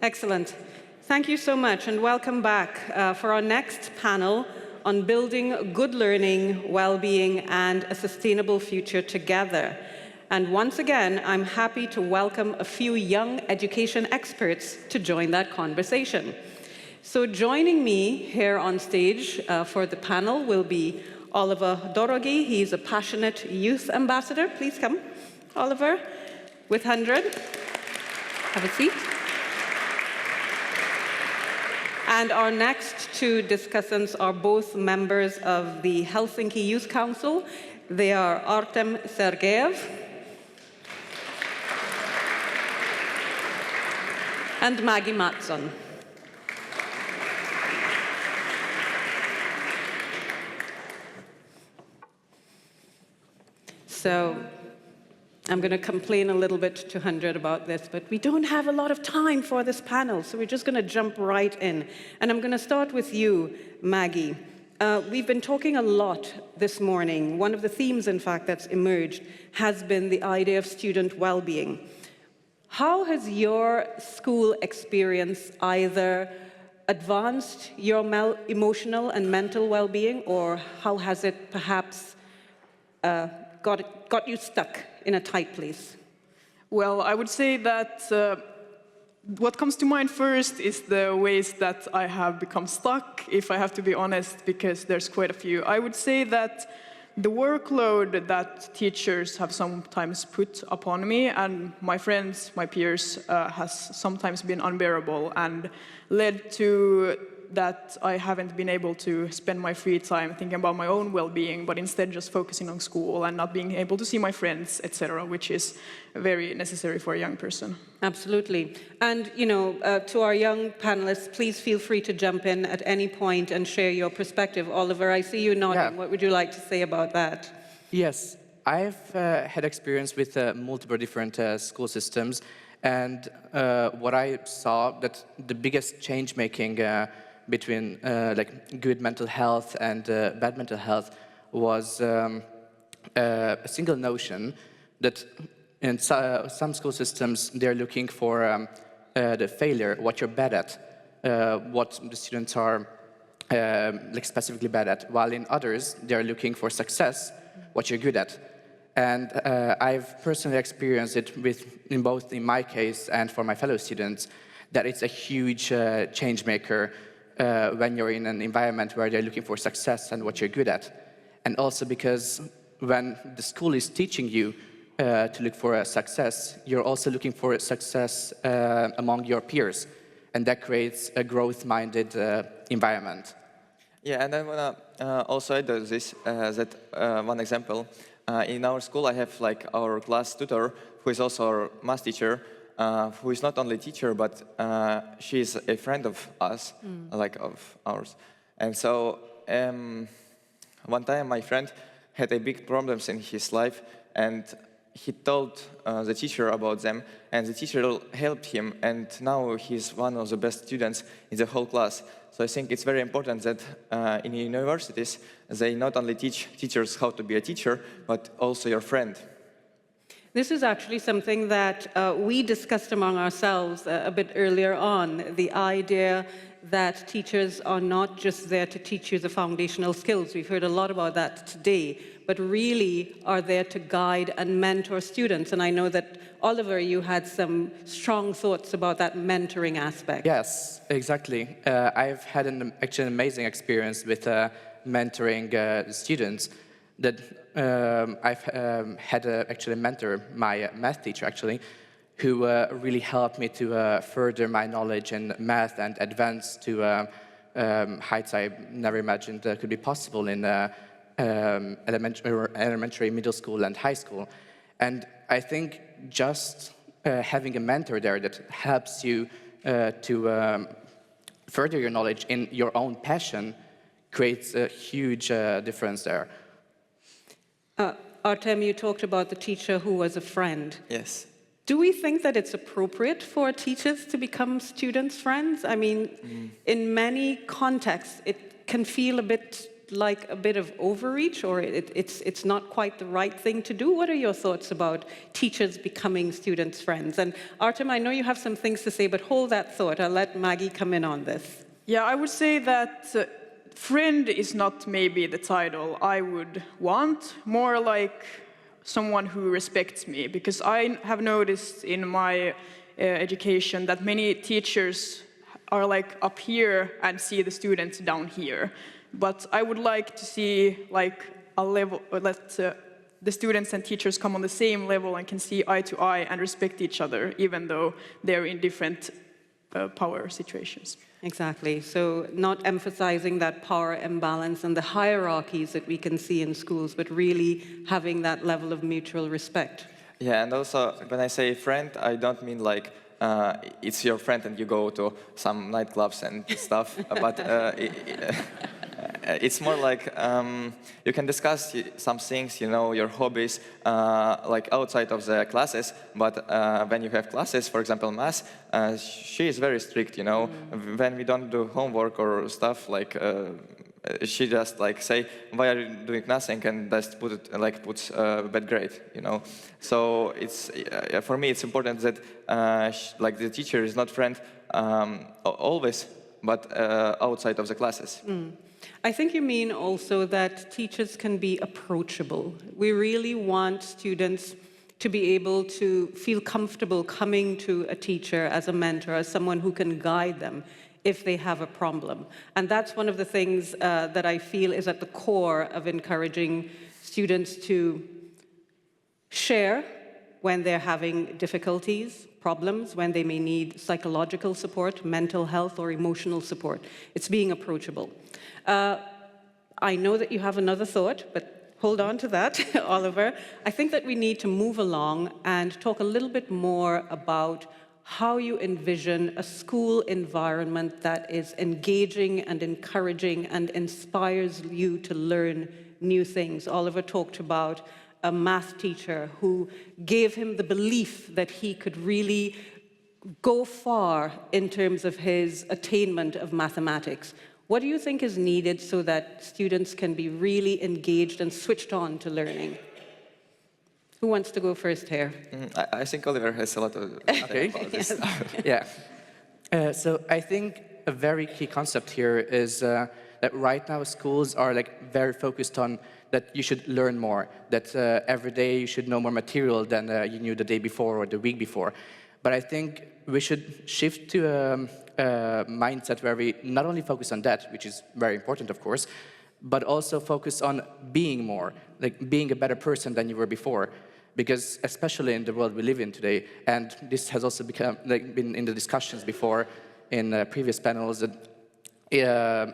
Excellent. Thank you so much, and welcome back for our next panel on building good learning, well-being, and a sustainable future together. And once again, I'm happy to welcome a few young education experts to join that conversation. So joining me here on stage for the panel will be Oliver Dorogi. He's a passionate youth ambassador. Please come, Oliver, with 100. Have a seat. And our next two discussants are both members of the Helsinki Youth Council. They are Artem Sergeyev and Maggie Mattsson. So I'm going to complain a little bit to 100 about this, but we don't have a lot of time for this panel, so we're just going to jump right in. And I'm going to start with you, Maggie. We've been talking a lot this morning. One of the themes, in fact, that's emerged has been the idea of student well-being. How has your school experience either advanced your emotional and mental well-being, or how has it perhaps got you stuck in a tight place? Well, I would say that what comes to mind first is the ways that I have become stuck, if I have to be honest, because there's quite a few. I would say that the workload that teachers have sometimes put upon me and my friends, my peers, has sometimes been unbearable and led to that I haven't been able to spend my free time thinking about my own well-being, but instead just focusing on school and not being able to see my friends, etc., which is very necessary for a young person. Absolutely. And, you know, to our young panelists, please feel free to jump in at any point and share your perspective. Oliver, I see you nodding. Yeah. What would you like to say about that? Yes, I've had experience with multiple different school systems, and what I saw that the biggest change-making between like good mental health and bad mental health was a single notion that in some school systems they're looking for the failure, what you're bad at, what the students are like specifically bad at, while in others they're looking for success, what you're good at. And I've personally experienced it in both in my case and for my fellow students, that it's a huge change maker when you're in an environment where they're looking for success and what you're good at. And also because when the school is teaching you to look for a success, you're also looking for a success among your peers. And that creates a growth-minded environment. Yeah, and I want to also add to this, one example. In our school, I have like our class tutor, who is also our math teacher, who is not only a teacher, but she is a friend of us, like of ours. And so one time my friend had a big problems in his life, and he told the teacher about them, and the teacher helped him, and now he's one of the best students in the whole class. So I think it's very important that in universities, they not only teach teachers how to be a teacher, but also your friend. This is actually something that we discussed among ourselves a bit earlier on, the idea that teachers are not just there to teach you the foundational skills. We've heard a lot about that today, but really are there to guide and mentor students. And I know that, Oliver, you had some strong thoughts about that mentoring aspect. Yes, exactly. I've had actually an amazing experience with mentoring students. That I've had actually a mentor, my math teacher actually, who really helped me to further my knowledge in math and advance to heights I never imagined could be possible in elementary, middle school, and high school. And I think just having a mentor there that helps you to further your knowledge in your own passion creates a huge difference there. Artem, you talked about the teacher who was a friend. Yes. Do we think that it's appropriate for teachers to become students' friends? I mean, in many contexts, it can feel a bit like a bit of overreach, or it's not quite the right thing to do? What are your thoughts about teachers becoming students' friends? And Artem, I know you have some things to say, but hold that thought. I'll let Maggie come in on this. Yeah, I would say that friend is not maybe the title I would want, more like someone who respects me, because I have noticed in my education that many teachers are like up here and see the students down here. But I would like to see like a level, that the students and teachers come on the same level and can see eye to eye and respect each other, even though they're in different power situations. Exactly. So not emphasizing that power imbalance and the hierarchies that we can see in schools, but really having that level of mutual respect. Yeah, and also when I say friend, I don't mean like it's your friend and you go to some nightclubs and stuff, but it's more like you can discuss some things, you know, your hobbies, like outside of the classes, but when you have classes, for example, math, she is very strict, you know. When we don't do homework or stuff, like she just like say, why are you doing nothing, and just puts bad grade, you know. So it's for me it's important that like the teacher is not friend always, but outside of the classes. I think you mean also that teachers can be approachable. We really want students to be able to feel comfortable coming to a teacher as a mentor, as someone who can guide them if they have a problem. And that's one of the things that I feel is at the core of encouraging students to share when they're having difficulties, problems, when they may need psychological support, mental health, or emotional support. It's being approachable. I know that you have another thought, but hold on to that, Oliver. I think that we need to move along and talk a little bit more about how you envision a school environment that is engaging and encouraging and inspires you to learn new things. Oliver talked about a math teacher who gave him the belief that he could really go far in terms of his attainment of mathematics. What do you think is needed so that students can be really engaged and switched on to learning? Who wants to go first here? I think Oliver has a lot of Okay. about this. Yeah. So I think a very key concept here is that right now schools are like very focused on that you should learn more, that every day you should know more material than you knew the day before or the week before. But I think we should shift to a mindset where we not only focus on that, which is very important, of course, but also focus on being more, like being a better person than you were before. Because especially in the world we live in today, and this has also been in the discussions before in previous panels, that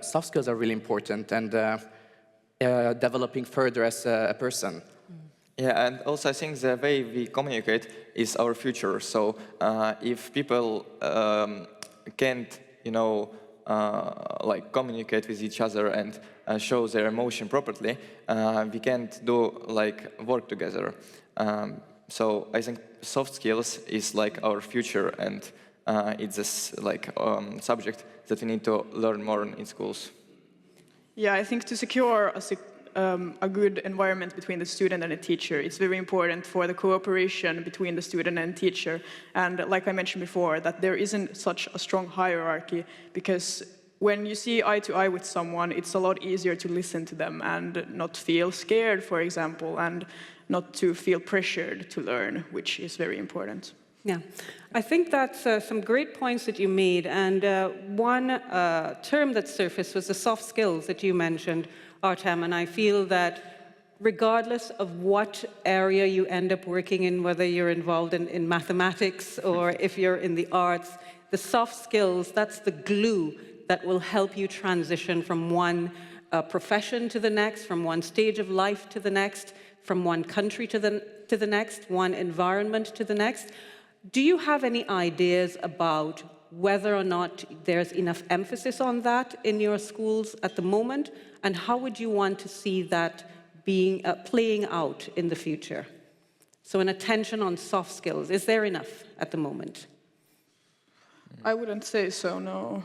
soft skills are really important, and developing further as a person. Yeah, and also I think the way we communicate is our future. So if people can't, you know, like communicate with each other and show their emotion properly, we can't do like work together. So I think soft skills is like our future, and it's this like subject that we need to learn more in schools. Yeah, I think to secure a good environment between the student and the teacher, it's very important for the cooperation between the student and teacher. And like I mentioned before, that there isn't such a strong hierarchy, because when you see eye to eye with someone, it's a lot easier to listen to them and not feel scared, for example, and not to feel pressured to learn, which is very important. Yeah, I think that's some great points that you made, and one term that surfaced was the soft skills that you mentioned, Artem, and I feel that regardless of what area you end up working in, whether you're involved in mathematics or if you're in the arts, the soft skills, that's the glue that will help you transition from one profession to the next, from one stage of life to the next, from one country to the next, one environment to the next. Do you have any ideas about whether or not there's enough emphasis on that in your schools at the moment? And how would you want to see that being playing out in the future? So an attention on soft skills, is there enough at the moment? I wouldn't say so, no.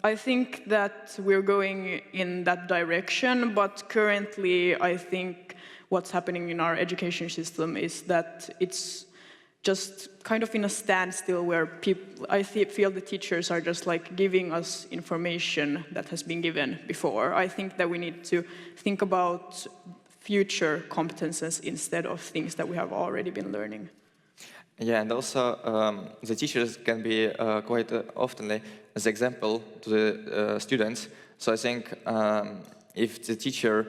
I think that we're going in that direction, but currently I think what's happening in our education system is that it's just kind of in a standstill where feel the teachers are just like giving us information that has been given before. I think that we need to think about future competences instead of things that we have already been learning. Yeah, and also the teachers can be quite often as example to the students. So I think if the teacher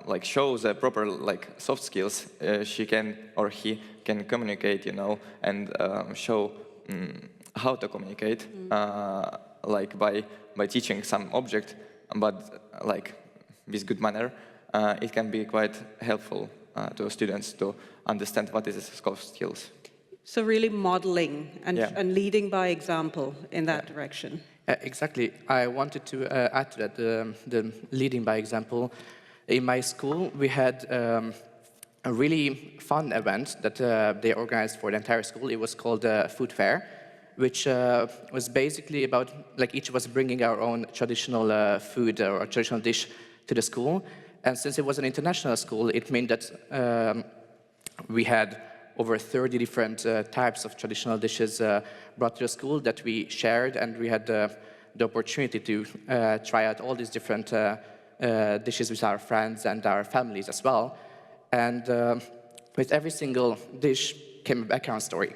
like shows a proper like soft skills, she can or he can communicate, you know, and show how to communicate, like by teaching some object, but like with good manner, it can be quite helpful to students to understand what is the soft skills. So really modeling and, Yeah. and leading by example in that direction. Exactly. I wanted to add to that the leading by example. In my school, we had a really fun event that they organized for the entire school. It was called Food Fair, which was basically about, like, each of us bringing our own traditional food or a traditional dish to the school. And since it was an international school, it meant that we had over 30 different types of traditional dishes brought to the school that we shared, and we had the opportunity to try out all these different dishes with our friends and our families as well. And with every single dish came a background story.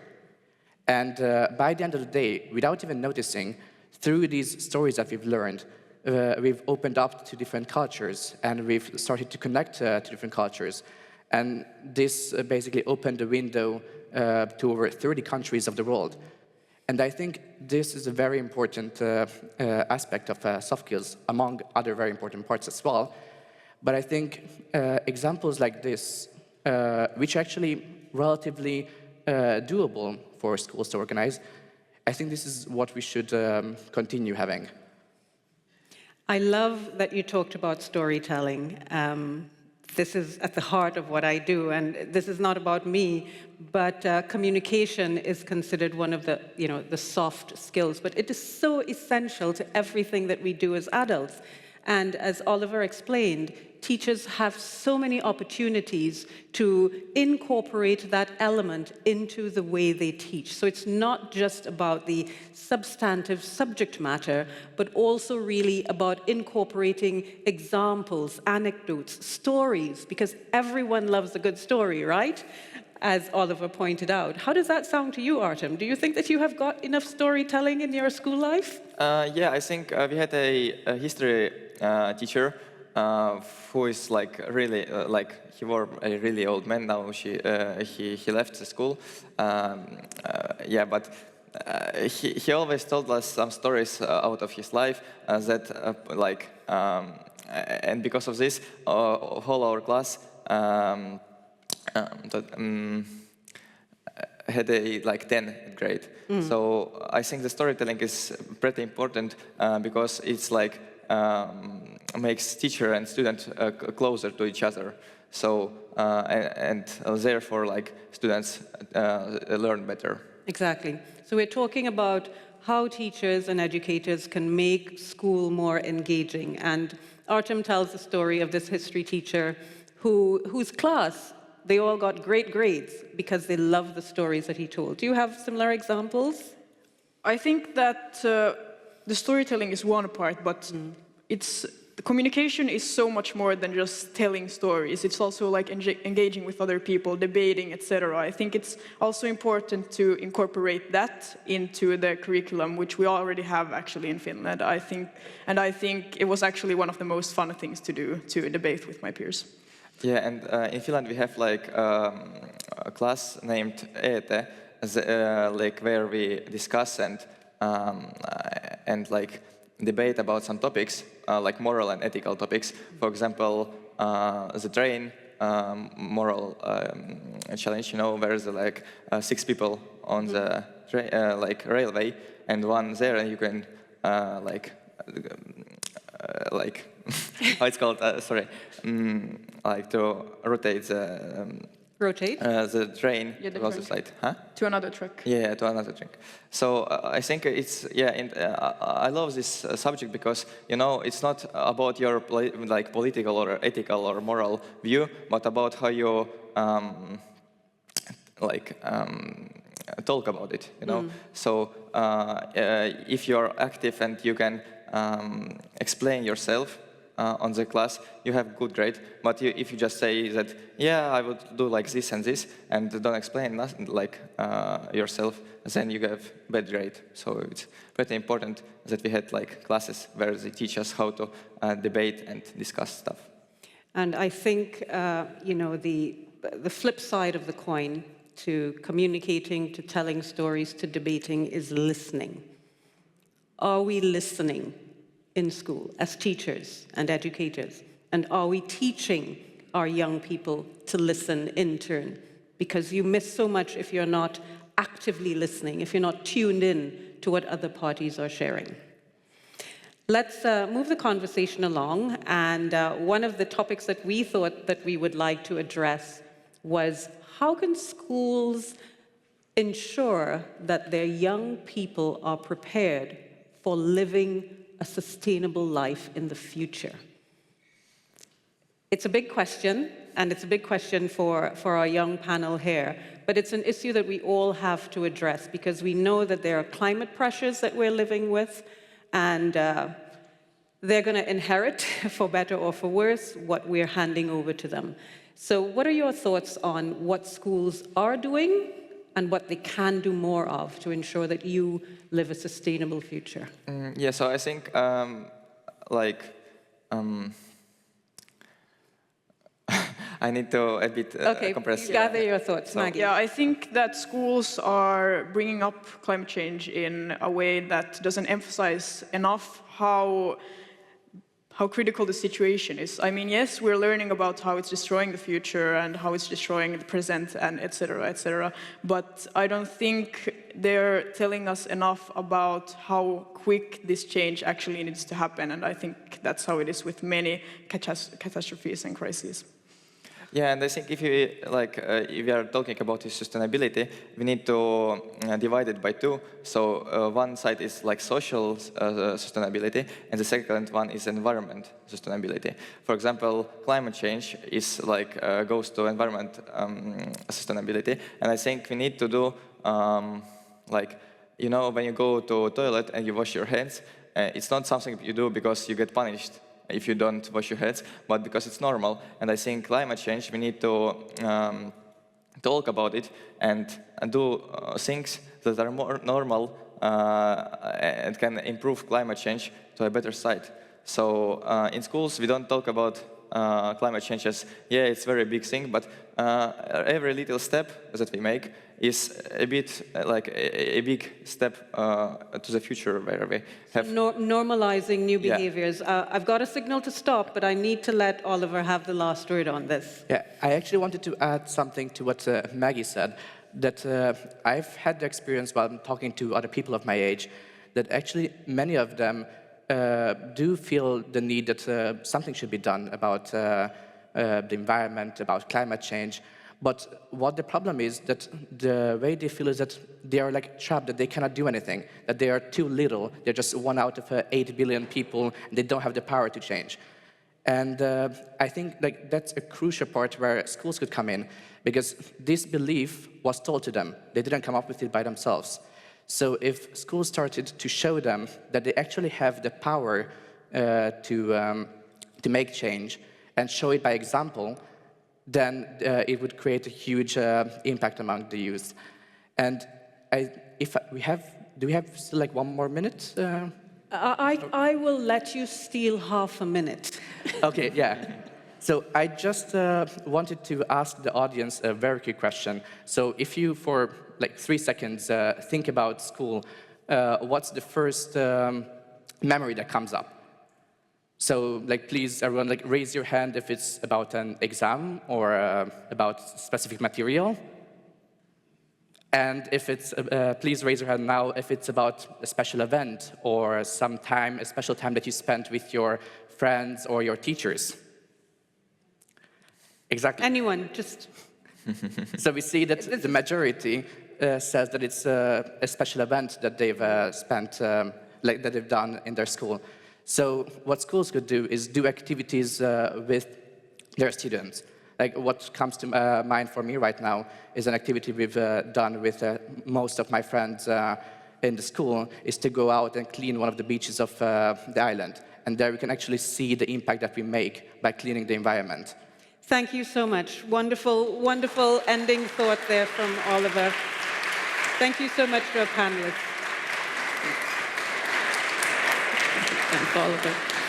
And by the end of the day, without even noticing, through these stories that we've learned, we've opened up to different cultures, and we've started to connect to different cultures. And this basically opened the window to over 30 countries of the world. And I think this is a very important aspect of soft skills, among other very important parts as well. But I think examples like this, which are actually relatively doable for schools to organize, I think this is what we should continue having. I love that you talked about storytelling. This is at the heart of what I do, and this is not about me, but communication is considered one of the, the soft skills, but it is so essential to everything that we do as adults. And as Oliver explained, teachers have so many opportunities to incorporate that element into the way they teach. So it's not just about the substantive subject matter, but also really about incorporating examples, anecdotes, stories, because everyone loves a good story, right? As Oliver pointed out. How does that sound to you, Artem? Do you think that you have got enough storytelling in your school life? Yeah, I think we had a history teacher who is like really he was a really old man now. He left the school. Yeah, but he always told us some stories out of his life and because of this, whole our class had a 10th grade. So I think the storytelling is pretty important because it's like makes teacher and student closer to each other. So and therefore students learn better. Exactly. So we're talking about how teachers and educators can make school more engaging. And Artem tells the story of this history teacher whose class, they all got great grades because they loved the stories that he told. Do you have similar examples? I think that the storytelling is one part, but the communication is so much more than just telling stories. It's also like engaging with other people, debating, etc. I think it's also important to incorporate that into the curriculum, which we already have actually in Finland. I think it was actually one of the most fun things to do, to debate with my peers. Yeah, and in Finland we have a class named ET, where we discuss and debate about some topics, like moral and ethical topics. For example, the train moral challenge. Where there's 6 people on the railway and one there, and you can how it's called? Sorry, to rotate the Rotate. The train Yeah, the was the train. slide. Huh? To another track. Yeah, to another drink. So I think it's I love this subject because it's not about your political or ethical or moral view, but about how you talk about it. So if you're active and you can explain yourself on the class, you have good grade. But if you just say that, yeah, I would do like this and this, and don't explain nothing yourself, then you have bad grade. So it's pretty important that we had like classes where they teach us how to debate and discuss stuff. And I think, the flip side of the coin to communicating, to telling stories, to debating is listening. Are we listening in school as teachers and educators? And are we teaching our young people to listen in turn? Because you miss so much if you're not actively listening, if you're not tuned in to what other parties are sharing. Let's move the conversation along. And one of the topics that we thought that we would like to address was how can schools ensure that their young people are prepared for living a sustainable life in the future? It's a big question, and it's a big question for our young panel here, but it's an issue that we all have to address because we know that there are climate pressures that we're living with, and they're going to inherit, for better or for worse, what we're handing over to them. So what are your thoughts on what schools are doing and what they can do more of to ensure that you live a sustainable future? Yeah, so I think I need to a bit compress. Gather your thoughts, Maggie. Yeah, I think that schools are bringing up climate change in a way that doesn't emphasize enough how critical the situation is. I mean, yes, we're learning about how it's destroying the future and how it's destroying the present and et cetera, but I don't think they're telling us enough about how quick this change actually needs to happen, and I think that's how it is with many catastrophes and crises. Yeah, and I think if we are talking about this sustainability, we need to divide it by two. So one side is like social sustainability, and the second one is environment sustainability. For example, climate change is goes to environment sustainability, and I think we need to do when you go to toilet and you wash your hands, it's not something you do because you get punished if you don't wash your hands, but because it's normal. And I think climate change, we need to talk about it and do things that are more normal and can improve climate change to a better side. So in schools, we don't talk about climate change as, yeah, it's a very big thing, but every little step that we make is a bit like a big step to the future where we have... Normalizing new behaviors. Yeah. I've got a signal to stop, but I need to let Oliver have the last word on this. Yeah, I actually wanted to add something to what Maggie said, that I've had the experience while talking to other people of my age, that actually many of them do feel the need that something should be done about the environment, about climate change. But what the problem is, that the way they feel is that they are trapped, that they cannot do anything, that they are too little, they're just 1 out of 8 billion people, and they don't have the power to change. And I think that's a crucial part where schools could come in, because this belief was told to them. They didn't come up with it by themselves. So if schools started to show them that they actually have the power to make change and show it by example, then it would create a huge impact among the youth. And do we have still 1 more minute? I will let you steal half a minute. Okay, yeah. So I just wanted to ask the audience a very quick question. So if you, for 3 seconds, think about school, what's the first memory that comes up? So, please, everyone, raise your hand if it's about an exam or about specific material. And if it's, please raise your hand now if it's about a special event or a special time that you spent with your friends or your teachers. Exactly. Anyone, just So we see that the majority says that it's a special event that they've spent, that they've done in their school. So what schools could do is do activities with their students. Like what comes to mind for me right now is an activity we've done with most of my friends in the school, is to go out and clean one of the beaches of the island. And there we can actually see the impact that we make by cleaning the environment. Thank you so much. Wonderful, wonderful ending thought there from Oliver. Thank you so much to our panelists. Thanks, Oliver.